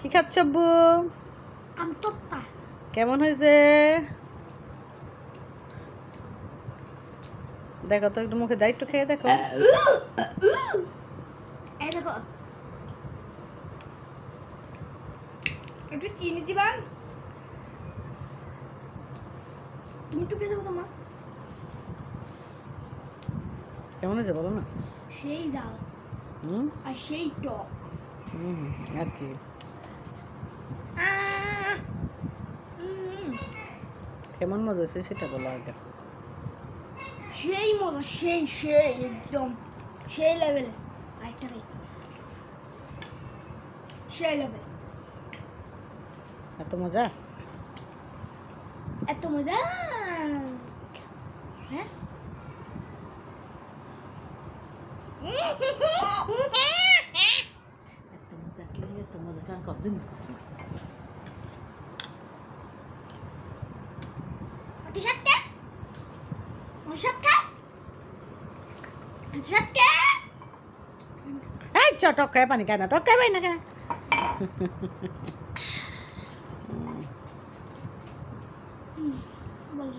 কি খাচ্ছ আব্বু? আমতোত্তা। কেমন হয়েছে দেখো তো, একটু মুখে দায়িত্ব খেয়ে দেখো। এই দেখো, একটু চিনি দিবা। তুমি একটু খেয়ে দেখো তোমার। কেমন হয়েছে বলো না। সেই জাল হুম আর সেই টক। হুম আর কি কেমন মজা হয়েছে সেটা বলো আগে। সেই মজা, সেই সেই একদম সেই লেভেলে। আরেকটা খাই, সেই লেভেল। এত মজা। এত মজা। হ্যাঁ এত মজা কার কতদিন টক খায় পানি খায় না, টক খায় পাই না কেন। বল